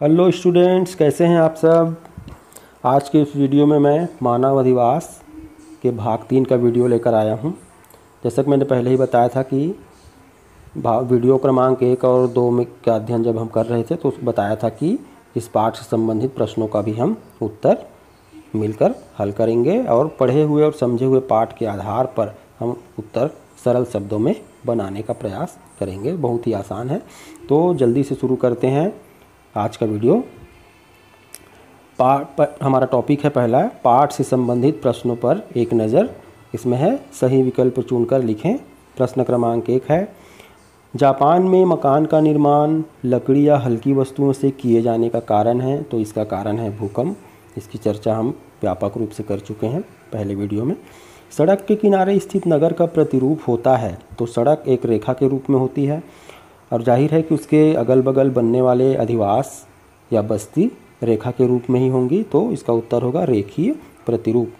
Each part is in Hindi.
हेलो स्टूडेंट्स, कैसे हैं आप सब। आज के इस वीडियो में मैं मानव अधिवास के भाग 3 का वीडियो लेकर आया हूं। जैसा कि मैंने पहले ही बताया था कि वीडियो क्रमांक 1 और 2 में का अध्ययन जब हम कर रहे थे तो उसको बताया था कि इस पाठ से संबंधित प्रश्नों का भी हम उत्तर मिलकर हल करेंगे और पढ़े हुए और समझे हुए पाठ के आधार पर हम उत्तर सरल शब्दों में बनाने का प्रयास करेंगे। बहुत ही आसान है, तो जल्दी से शुरू करते हैं आज का वीडियो। हमारा टॉपिक है पहला, पाठ से संबंधित प्रश्नों पर एक नज़र। इसमें है सही विकल्प चुनकर लिखें। प्रश्न क्रमांक 1 है, जापान में मकान का निर्माण लकड़ी या हल्की वस्तुओं से किए जाने का कारण है। तो इसका कारण है भूकंप। इसकी चर्चा हम व्यापक रूप से कर चुके हैं पहले वीडियो में। सड़क के किनारे स्थित नगर का प्रतिरूप होता है। तो सड़क एक रेखा के रूप में होती है और जाहिर है कि उसके अगल बगल बनने वाले अधिवास या बस्ती रेखा के रूप में ही होंगी। तो इसका उत्तर होगा रेखीय प्रतिरूप।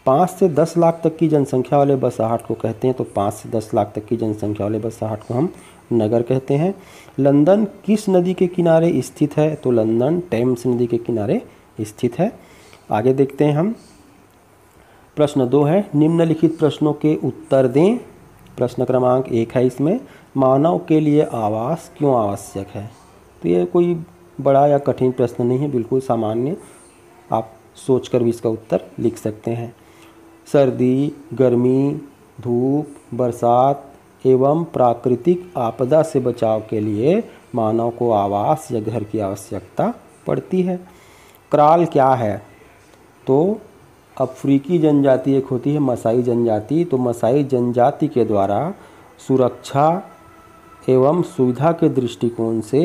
5 से 10 लाख तक की जनसंख्या वाले बसाहट को कहते हैं। तो 5 से 10 लाख तक की जनसंख्या वाले बसाहट को हम नगर कहते हैं। लंदन किस नदी के किनारे स्थित है। तो लंदन टेम्स नदी के किनारे स्थित है। आगे देखते हैं हम। प्रश्न 2 है, निम्नलिखित प्रश्नों के उत्तर दें। प्रश्न क्रमांक 1 है इसमें, मानव के लिए आवास क्यों आवश्यक है। तो ये कोई बड़ा या कठिन प्रश्न नहीं है, बिल्कुल सामान्य। आप सोचकर भी इसका उत्तर लिख सकते हैं। सर्दी, गर्मी, धूप, बरसात एवं प्राकृतिक आपदा से बचाव के लिए मानव को आवास या घर की आवश्यकता पड़ती है। क्राल क्या है। तो अफ्रीकी जनजाति एक होती है मसाई जनजाति। तो मसाई जनजाति के द्वारा सुरक्षा एवं सुविधा के दृष्टिकोण से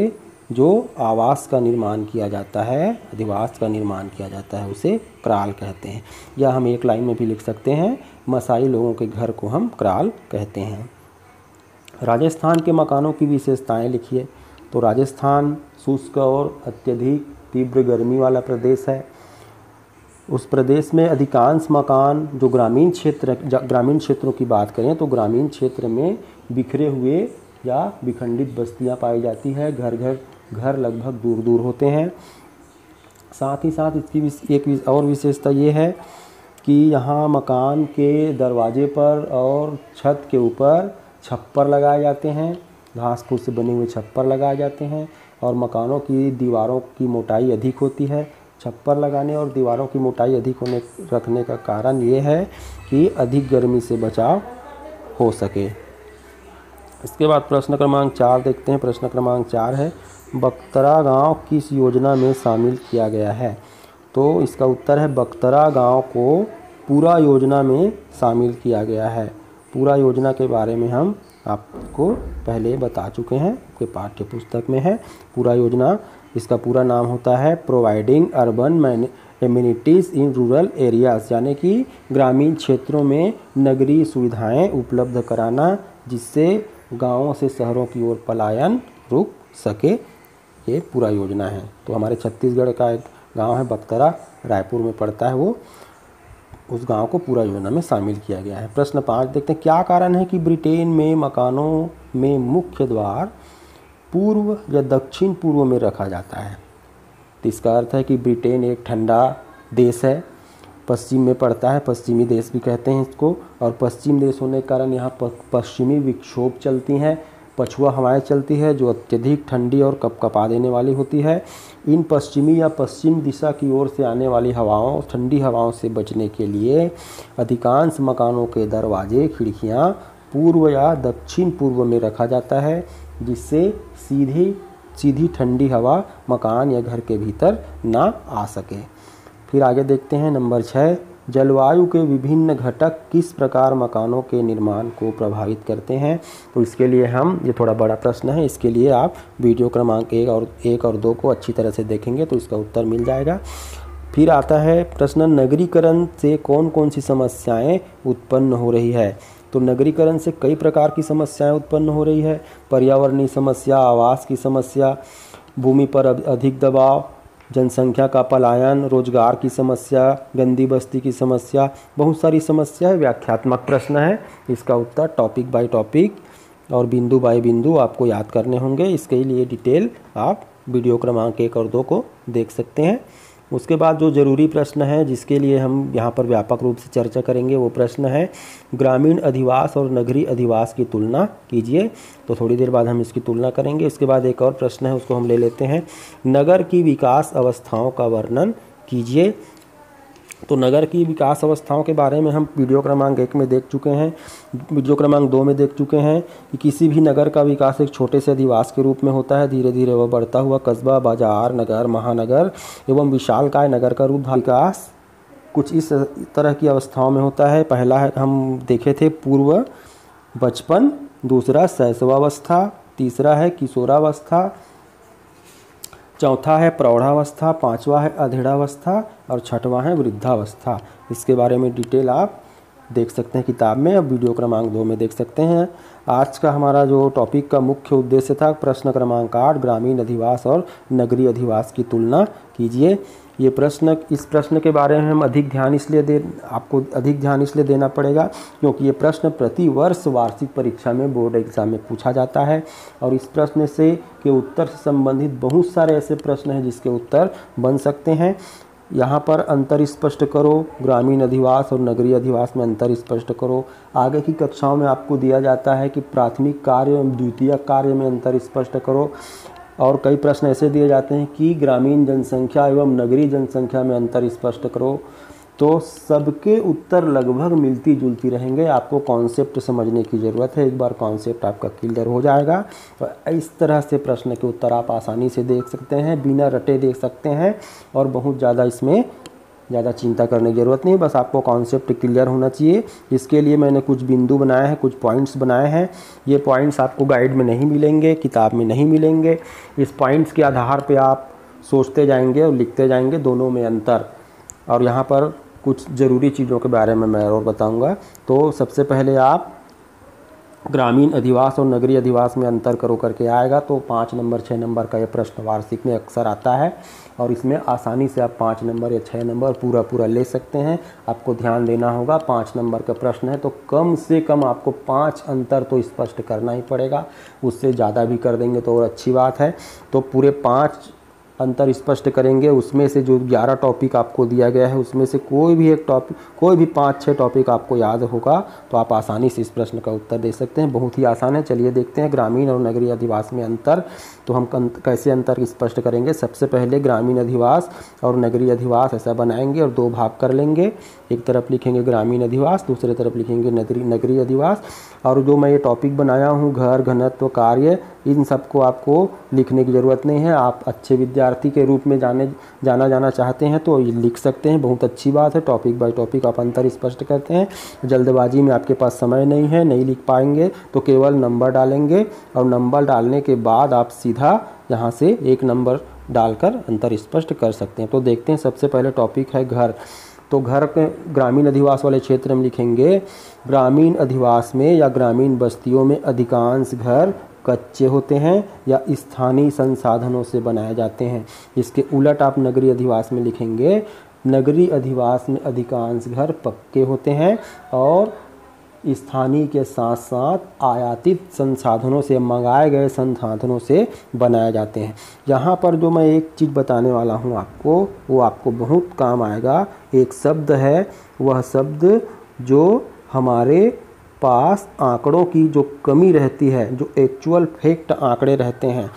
जो आवास का निर्माण किया जाता है, अधिवास का निर्माण किया जाता है, उसे क्राल कहते हैं। या हम एक लाइन में भी लिख सकते हैं, मसाई लोगों के घर को हम क्राल कहते हैं। राजस्थान के मकानों की विशेषताएं लिखिए। तो राजस्थान शुष्क और अत्यधिक तीव्र गर्मी वाला प्रदेश है। उस प्रदेश में अधिकांश मकान जो ग्रामीण क्षेत्रों की बात करें तो ग्रामीण क्षेत्र में बिखरे हुए या विखंडित बस्तियां पाई जाती है। घर लगभग दूर दूर होते हैं। साथ ही साथ इसकी एक और विशेषता ये है कि यहाँ मकान के दरवाजे पर और छत के ऊपर छप्पर लगाए जाते हैं। घास फूस से बने हुए छप्पर लगाए जाते हैं और मकानों की दीवारों की मोटाई अधिक होती है। छप्पर लगाने और दीवारों की मोटाई अधिक रखने का कारण ये है कि अधिक गर्मी से बचाव हो सके। इसके बाद प्रश्न क्रमांक 4 देखते हैं। प्रश्न क्रमांक 4 है, बख्तरा गांव किस योजना में शामिल किया गया है। तो इसका उत्तर है बख्तरा गांव को पूरा योजना में शामिल किया गया है। पूरा योजना के बारे में हम आपको पहले बता चुके हैं कि पाठ्य पुस्तक में है। पूरा योजना, इसका पूरा नाम होता है providing urban amenities in rural areas, यानी कि ग्रामीण क्षेत्रों में नगरीय सुविधाएं उपलब्ध कराना जिससे गांवों से शहरों की ओर पलायन रुक सके। ये पूरा योजना है। तो हमारे छत्तीसगढ़ का एक गांव है बख्तरा, रायपुर में पड़ता है वो, उस गांव को पूरा योजना में शामिल किया गया है। प्रश्न 5 देखते हैं, क्या कारण है कि ब्रिटेन में मकानों में मुख्य द्वार पूर्व या दक्षिण पूर्व में रखा जाता है। तो इसका अर्थ है कि ब्रिटेन एक ठंडा देश है, पश्चिम में पड़ता है, पश्चिमी देश भी कहते हैं इसको। और पश्चिम देश होने के कारण यहाँ पश्चिमी विक्षोभ चलती हैं, पछुआ हवाएं चलती है जो अत्यधिक ठंडी और कपकपा देने वाली होती है। इन पश्चिमी या पश्चिम दिशा की ओर से आने वाली हवाओं, ठंडी हवाओं से बचने के लिए अधिकांश मकानों के दरवाजे खिड़कियाँ पूर्व या दक्षिण पूर्व में रखा जाता है जिससे सीधी ठंडी हवा मकान या घर के भीतर ना आ सके। फिर आगे देखते हैं नंबर 6, जलवायु के विभिन्न घटक किस प्रकार मकानों के निर्माण को प्रभावित करते हैं। तो इसके लिए ये थोड़ा बड़ा प्रश्न है, इसके लिए आप वीडियो क्रमांक 1 और 2 को अच्छी तरह से देखेंगे तो इसका उत्तर मिल जाएगा। फिर आता है प्रश्न, नगरीकरण से कौन कौन सी समस्याएं उत्पन्न हो रही है। तो नगरीकरण से कई प्रकार की समस्याएं उत्पन्न हो रही है। पर्यावरणीय समस्या, आवास की समस्या, भूमि पर अधिक दबाव, जनसंख्या का पलायन, रोजगार की समस्या, गंदी बस्ती की समस्या, बहुत सारी समस्या है। व्याख्यात्मक प्रश्न है, इसका उत्तर टॉपिक बाय टॉपिक और बिंदु बाय बिंदु आपको याद करने होंगे। इसके लिए डिटेल आप वीडियो क्रमांक 1 और 2 को देख सकते हैं। उसके बाद जो ज़रूरी प्रश्न है जिसके लिए हम यहाँ पर व्यापक रूप से चर्चा करेंगे वो प्रश्न है ग्रामीण अधिवास और नगरीय अधिवास की तुलना कीजिए। तो थोड़ी देर बाद हम इसकी तुलना करेंगे। उसके बाद एक और प्रश्न है, उसको हम ले लेते हैं, नगर की विकास अवस्थाओं का वर्णन कीजिए। तो नगर की विकास अवस्थाओं के बारे में हम वीडियो क्रमांक 1 में देख चुके हैं, वीडियो क्रमांक 2 में देख चुके हैं कि किसी भी नगर का विकास एक छोटे से अधिवास के रूप में होता है। धीरे धीरे वह बढ़ता हुआ कस्बा, बाजार, नगर, महानगर एवं विशालकाय नगर का रूप विकास कुछ इस तरह की अवस्थाओं में होता है। पहला है हम देखे थे पूर्व बचपन, दूसरा शैशवावस्था, तीसरा है किशोरावस्था, चौथा है प्रौढ़ावस्था, पांचवा है अधेड़ावस्था और छठवां है वृद्धावस्था। इसके बारे में डिटेल आप देख सकते हैं किताब में, अब वीडियो क्रमांक 2 में देख सकते हैं। आज का हमारा जो टॉपिक का मुख्य उद्देश्य था प्रश्न क्रमांक 8 ग्रामीण अधिवास और नगरीय अधिवास की तुलना कीजिए। ये प्रश्न, इस प्रश्न के बारे में हम आपको अधिक ध्यान इसलिए देना पड़ेगा क्योंकि ये प्रश्न प्रति वर्ष वार्षिक परीक्षा में बोर्ड एग्जाम में पूछा जाता है और इस प्रश्न से के उत्तर से संबंधित बहुत सारे ऐसे प्रश्न हैं जिसके उत्तर बन सकते हैं। यहाँ पर अंतर स्पष्ट करो, ग्रामीण अधिवास और नगरीय अधिवास में अंतर स्पष्ट करो। आगे की कक्षाओं में आपको दिया जाता है कि प्राथमिक कार्य एवं द्वितीयक कार्य में अंतर स्पष्ट करो और कई प्रश्न ऐसे दिए जाते हैं कि ग्रामीण जनसंख्या एवं नगरीय जनसंख्या में अंतर स्पष्ट करो। तो सबके उत्तर लगभग मिलती जुलती रहेंगे। आपको कॉन्सेप्ट समझने की ज़रूरत है, एक बार कॉन्सेप्ट आपका क्लियर हो जाएगा तो इस तरह से प्रश्न के उत्तर आप आसानी से देख सकते हैं, बिना रटे देख सकते हैं और बहुत ज़्यादा इसमें ज़्यादा चिंता करने की ज़रूरत नहीं, बस आपको कॉन्सेप्ट क्लियर होना चाहिए। इसके लिए मैंने कुछ बिंदु बनाए हैं, कुछ पॉइंट्स बनाए हैं। ये पॉइंट्स आपको गाइड में नहीं मिलेंगे, किताब में नहीं मिलेंगे। इस पॉइंट्स के आधार पे आप सोचते जाएंगे और लिखते जाएंगे, दोनों में अंतर। और यहाँ पर कुछ ज़रूरी चीज़ों के बारे में मैं और बताऊँगा। तो सबसे पहले आप ग्रामीण अधिवास और नगरीय अधिवास में अंतर करो करके आएगा तो 5 नंबर 6 नंबर का ये प्रश्न वार्षिक में अक्सर आता है और इसमें आसानी से आप 5 नंबर या 6 नंबर पूरा ले सकते हैं। आपको ध्यान देना होगा, 5 नंबर का प्रश्न है तो कम से कम आपको 5 अंतर तो स्पष्ट करना ही पड़ेगा। उससे ज़्यादा भी कर देंगे तो और अच्छी बात है। तो पूरे 5 अंतर स्पष्ट करेंगे। उसमें से जो 11 टॉपिक आपको दिया गया है उसमें से कोई भी एक टॉपिक, कोई भी 5-6 टॉपिक आपको याद होगा तो आप आसानी से इस प्रश्न का उत्तर दे सकते हैं। बहुत ही आसान है। चलिए देखते हैं ग्रामीण और नगरीय अधिवास में अंतर। तो हम कैसे अंतर स्पष्ट करेंगे। सबसे पहले ग्रामीण अधिवास और नगरीय अधिवास ऐसा बनाएंगे और 2 भाग कर लेंगे। एक तरफ लिखेंगे ग्रामीण अधिवास, दूसरे तरफ लिखेंगे नगरीय अधिवास। और जो मैं ये टॉपिक बनाया हूँ घर, घनत्व, कार्य, इन सबको आपको लिखने की ज़रूरत नहीं है। आप अच्छे विद्यार्थी के रूप में जाना चाहते हैं तो लिख सकते हैं, बहुत अच्छी बात है। टॉपिक बाय टॉपिक आप अंतर स्पष्ट करते हैं। जल्दबाजी में आपके पास समय नहीं है, नहीं लिख पाएंगे तो केवल नंबर डालेंगे और नंबर डालने के बाद आप सीधा यहाँ से 1 नंबर डालकर अंतर स्पष्ट कर सकते हैं। तो देखते हैं, सबसे पहले टॉपिक है घर। तो घर के ग्रामीण अधिवास वाले क्षेत्र में लिखेंगे ग्रामीण अधिवास में या ग्रामीण बस्तियों में अधिकांश घर कच्चे होते हैं या स्थानीय संसाधनों से बनाए जाते हैं। इसके उलट आप नगरीय अधिवास में लिखेंगे नगरीय अधिवास में अधिकांश घर पक्के होते हैं और स्थानीय के साथ साथ आयातित संसाधनों से, मंगाए गए संसाधनों से बनाए जाते हैं। यहाँ पर जो मैं एक चीज़ बताने वाला हूँ आपको, वो आपको बहुत काम आएगा। एक शब्द है, वह शब्द जो हमारे पास आंकड़ों की जो कमी रहती है, जो एक्चुअल फैक्ट आंकड़े रहते हैं,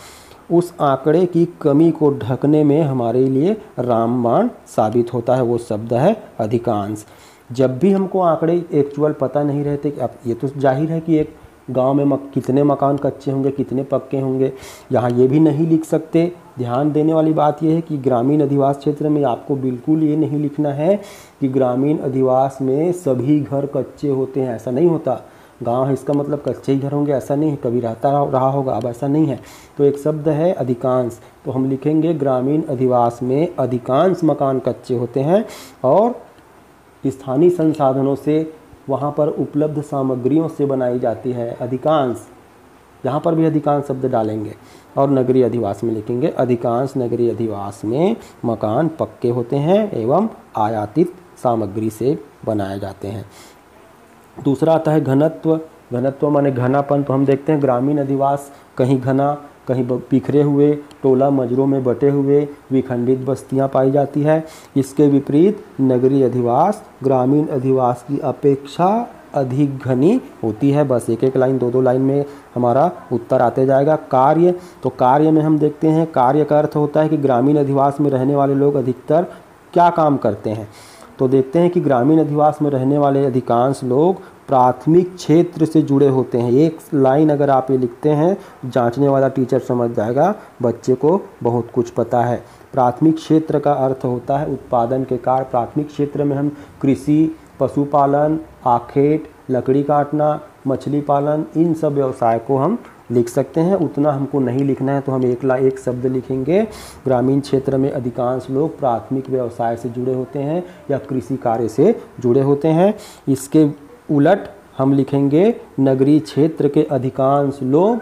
उस आंकड़े की कमी को ढकने में हमारे लिए रामबाण साबित होता है। वो शब्द है अधिकांश। जब भी हमको आंकड़े एक्चुअल पता नहीं रहते, अब ये तो जाहिर है कि एक गांव में कितने मकान कच्चे होंगे, कितने पक्के होंगे, यहाँ ये भी नहीं लिख सकते। ध्यान देने वाली बात यह है कि ग्रामीण अधिवास क्षेत्र में आपको बिल्कुल ये नहीं लिखना है कि ग्रामीण अधिवास में सभी घर कच्चे होते हैं, ऐसा नहीं होता। गांव है इसका मतलब कच्चे ही घर होंगे ऐसा नहीं है, कभी रहा होगा, अब ऐसा नहीं है। तो एक शब्द है अधिकांश, तो हम लिखेंगे ग्रामीण अधिवास में अधिकांश मकान कच्चे होते हैं और स्थानीय संसाधनों से, वहाँ पर उपलब्ध सामग्रियों से बनाई जाती है। अधिकांश, यहाँ पर भी अधिकांश शब्द डालेंगे। और नगरीय अधिवास में लिखेंगे अधिकांश नगरीय अधिवास में मकान पक्के होते हैं एवं आयातित सामग्री से बनाए जाते हैं। दूसरा आता है घनत्व। घनत्व माने घनापन। तो हम देखते हैं ग्रामीण अधिवास कहीं घना, कहीं बिखरे हुए, टोला मजरों में बटे हुए विखंडित बस्तियां पाई जाती है। इसके विपरीत नगरीय अधिवास ग्रामीण अधिवास की अपेक्षा अधिक घनी होती है। बस एक एक लाइन, दो दो लाइन में हमारा उत्तर आते जाएगा। कार्य, तो कार्य में हम देखते हैं, कार्य का अर्थ होता है कि ग्रामीण अधिवास में रहने वाले लोग अधिकतर क्या काम करते हैं। तो देखते हैं कि ग्रामीण अधिवास में रहने वाले अधिकांश लोग प्राथमिक क्षेत्र से जुड़े होते हैं। एक लाइन अगर आप ये लिखते हैं, जांचने वाला टीचर समझ जाएगा बच्चे को बहुत कुछ पता है। प्राथमिक क्षेत्र का अर्थ होता है उत्पादन के कार्य। प्राथमिक क्षेत्र में हम कृषि, पशुपालन, आखेट, लकड़ी काटना, मछली पालन, इन सब व्यवसाय को हम लिख सकते हैं। उतना हमको नहीं लिखना है तो हम एक शब्द लिखेंगे, ग्रामीण क्षेत्र में अधिकांश लोग प्राथमिक व्यवसाय से जुड़े होते हैं या कृषि कार्य से जुड़े होते हैं। इसके उलट हम लिखेंगे नगरीय क्षेत्र के अधिकांश लोग।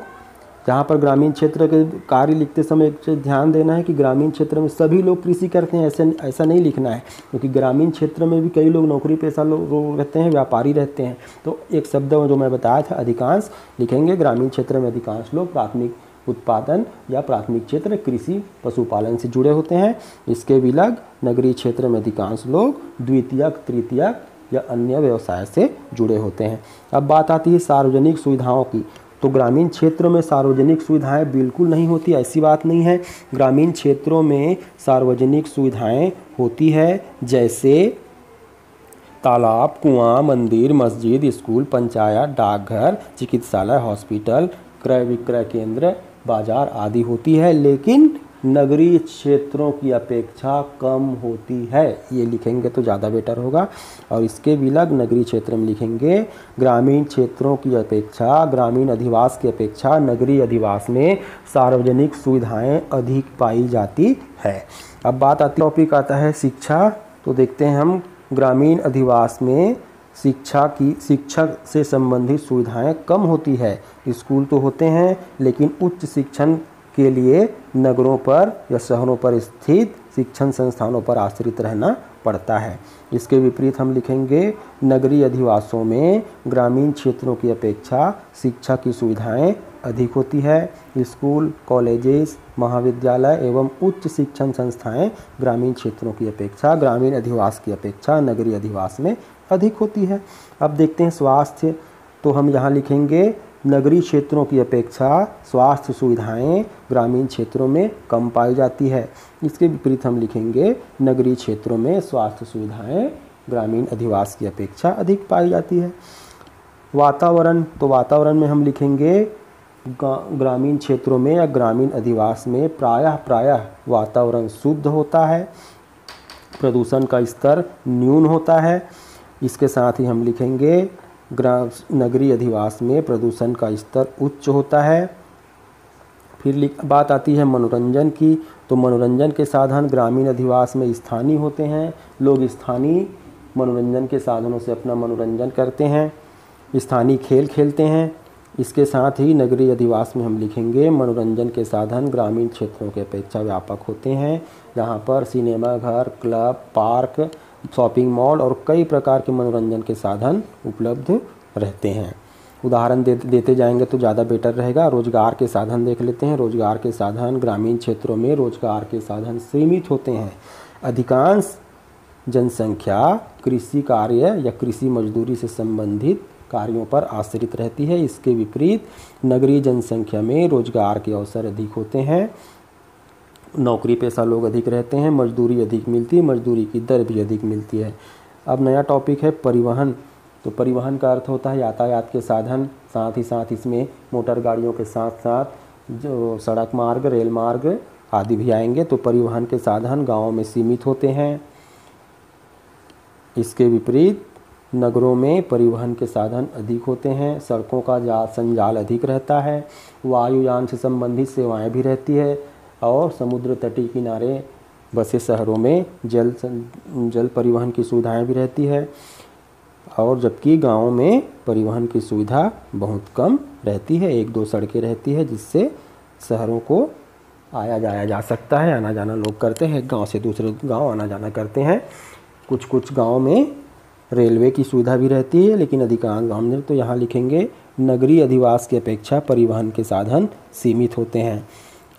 जहाँ पर ग्रामीण क्षेत्र के कार्य लिखते समय एक चीज़ ध्यान देना है कि ग्रामीण क्षेत्र में सभी लोग कृषि करते हैं, ऐसा नहीं लिखना है, क्योंकि ग्रामीण क्षेत्र में भी कई लोग नौकरी पेशा लोग रहते हैं, व्यापारी रहते हैं। तो एक शब्द जो मैं बताया था अधिकांश लिखेंगे, ग्रामीण क्षेत्र में अधिकांश लोग प्राथमिक उत्पादन या प्राथमिक क्षेत्र कृषि पशुपालन से जुड़े होते हैं। इसके विलग नगरीय क्षेत्र में अधिकांश लोग द्वितीयक, तृतीयक या अन्य व्यवसाय से जुड़े होते हैं। अब बात आती है सार्वजनिक सुविधाओं की। तो ग्रामीण क्षेत्रों में सार्वजनिक सुविधाएं बिल्कुल नहीं होती, ऐसी बात नहीं है। ग्रामीण क्षेत्रों में सार्वजनिक सुविधाएं होती है, जैसे तालाब, कुआं, मंदिर, मस्जिद, स्कूल, पंचायत, डाकघर, चिकित्सालय, हॉस्पिटल, क्रय विक्रय केंद्र, बाजार आदि होती है, लेकिन नगरीय क्षेत्रों की अपेक्षा कम होती है। ये लिखेंगे तो ज़्यादा बेटर होगा। और इसके विलग नगरीय क्षेत्र में लिखेंगे ग्रामीण क्षेत्रों की अपेक्षा, ग्रामीण अधिवास की अपेक्षा नगरीय अधिवास में सार्वजनिक सुविधाएं अधिक पाई जाती है। अब बात आती, टॉपिक आता है शिक्षा। तो देखते हैं हम ग्रामीण अधिवास में शिक्षक से संबंधित सुविधाएं कम होती है। स्कूल तो होते हैं, लेकिन उच्च शिक्षण के लिए नगरों पर या शहरों पर स्थित शिक्षण संस्थानों पर आश्रित रहना पड़ता है। इसके विपरीत हम लिखेंगे नगरीय अधिवासों में ग्रामीण क्षेत्रों की अपेक्षा शिक्षा की सुविधाएं अधिक होती है। स्कूल, कॉलेजेस, महाविद्यालय एवं उच्च शिक्षण संस्थाएं ग्रामीण क्षेत्रों की अपेक्षा, ग्रामीण अधिवास की अपेक्षा नगरीय अधिवास में अधिक होती है। अब देखते हैं स्वास्थ्य। तो हम यहाँ लिखेंगे नगरीय क्षेत्रों की अपेक्षा स्वास्थ्य सुविधाएं ग्रामीण क्षेत्रों में कम पाई जाती है। इसके विपरीत हम लिखेंगे नगरीय क्षेत्रों में स्वास्थ्य सुविधाएं ग्रामीण अधिवास की अपेक्षा अधिक पाई जाती है। वातावरण, तो वातावरण में हम लिखेंगे ग्रामीण क्षेत्रों में या ग्रामीण अधिवास में प्रायः वातावरण शुद्ध होता है, प्रदूषण का स्तर न्यून होता है। इसके साथ ही हम लिखेंगे नगरीय अधिवास में प्रदूषण का स्तर उच्च होता है। फिर बात आती है मनोरंजन की। तो मनोरंजन के साधन ग्रामीण अधिवास में स्थानीय होते हैं। लोग स्थानीय मनोरंजन के साधनों से अपना मनोरंजन करते हैं, स्थानीय खेल खेलते हैं। इसके साथ ही नगरीय अधिवास में हम लिखेंगे मनोरंजन के साधन ग्रामीण क्षेत्रों के अपेक्षा व्यापक होते हैं, जहाँ पर सिनेमा घर, क्लब, पार्क, शॉपिंग मॉल और कई प्रकार के मनोरंजन के साधन उपलब्ध रहते हैं। उदाहरण देते जाएंगे तो ज़्यादा बेटर रहेगा। रोजगार के साधन देख लेते हैं। रोजगार के साधन ग्रामीण क्षेत्रों में रोजगार के साधन सीमित होते हैं। अधिकांश जनसंख्या कृषि कार्य या कृषि मजदूरी से संबंधित कार्यों पर आश्रित रहती है। इसके विपरीत नगरीय जनसंख्या में रोजगार के अवसर अधिक होते हैं, नौकरी पेशा लोग अधिक रहते हैं, मजदूरी अधिक मिलती है, मजदूरी की दर भी अधिक मिलती है। अब नया टॉपिक है परिवहन। तो परिवहन का अर्थ होता है यातायात के साधन, साथ ही साथ इसमें मोटर गाड़ियों के साथ साथ जो सड़क मार्ग, रेल मार्ग आदि भी आएंगे। तो परिवहन के साधन गाँव में सीमित होते हैं। इसके विपरीत नगरों में परिवहन के साधन अधिक होते हैं, सड़कों का संजाल अधिक रहता है, वायुयान से संबंधित सेवाएं भी रहती है और समुद्र तटीय किनारे बसे शहरों में जल परिवहन की सुविधाएं भी रहती है। और जबकि गाँव में परिवहन की सुविधा बहुत कम रहती है, एक दो सड़कें रहती है जिससे शहरों को आया जाया जा सकता है, आना जाना लोग करते हैं, गांव से दूसरे गांव आना जाना करते हैं। कुछ गांव में रेलवे की सुविधा भी रहती है, लेकिन अधिकांश हम तो यहाँ लिखेंगे नगरीय अधिवास की अपेक्षा परिवहन के साधन सीमित होते हैं।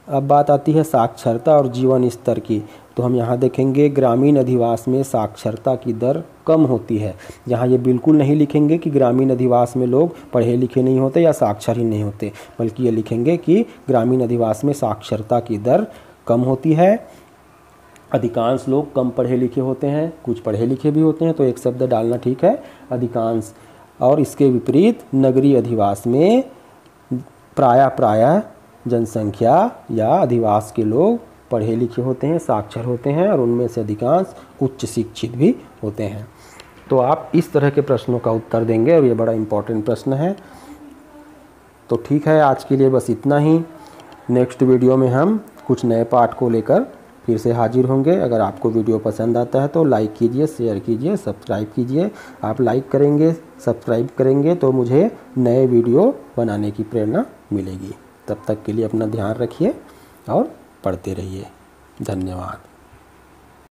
अब बात आती है साक्षरता और जीवन स्तर की, तो हम यहाँ देखेंगे ग्रामीण अधिवास में साक्षरता की दर कम होती है। यहाँ ये बिल्कुल नहीं लिखेंगे कि ग्रामीण अधिवास में लोग पढ़े लिखे नहीं होते या साक्षर ही नहीं होते, बल्कि ये लिखेंगे कि ग्रामीण अधिवास में साक्षरता की दर कम होती है। अधिकांश लोग कम पढ़े लिखे होते हैं, कुछ पढ़े लिखे भी होते हैं, तो एक शब्द डालना ठीक है, अधिकांश। और इसके विपरीत नगरीय अधिवास में प्रायः जनसंख्या या अधिवास के लोग पढ़े लिखे होते हैं, साक्षर होते हैं, और उनमें से अधिकांश उच्च शिक्षित भी होते हैं। तो आप इस तरह के प्रश्नों का उत्तर देंगे, और ये बड़ा इम्पोर्टेंट प्रश्न है। तो ठीक है, आज के लिए बस इतना ही। नेक्स्ट वीडियो में हम कुछ नए पाठ को लेकर फिर से हाजिर होंगे। अगर आपको वीडियो पसंद आता है तो लाइक कीजिए, शेयर कीजिए, सब्सक्राइब कीजिए। आप लाइक करेंगे, सब्सक्राइब करेंगे तो मुझे नए वीडियो बनाने की प्रेरणा मिलेगी। तब तक के लिए अपना ध्यान रखिए और पढ़ते रहिए। धन्यवाद।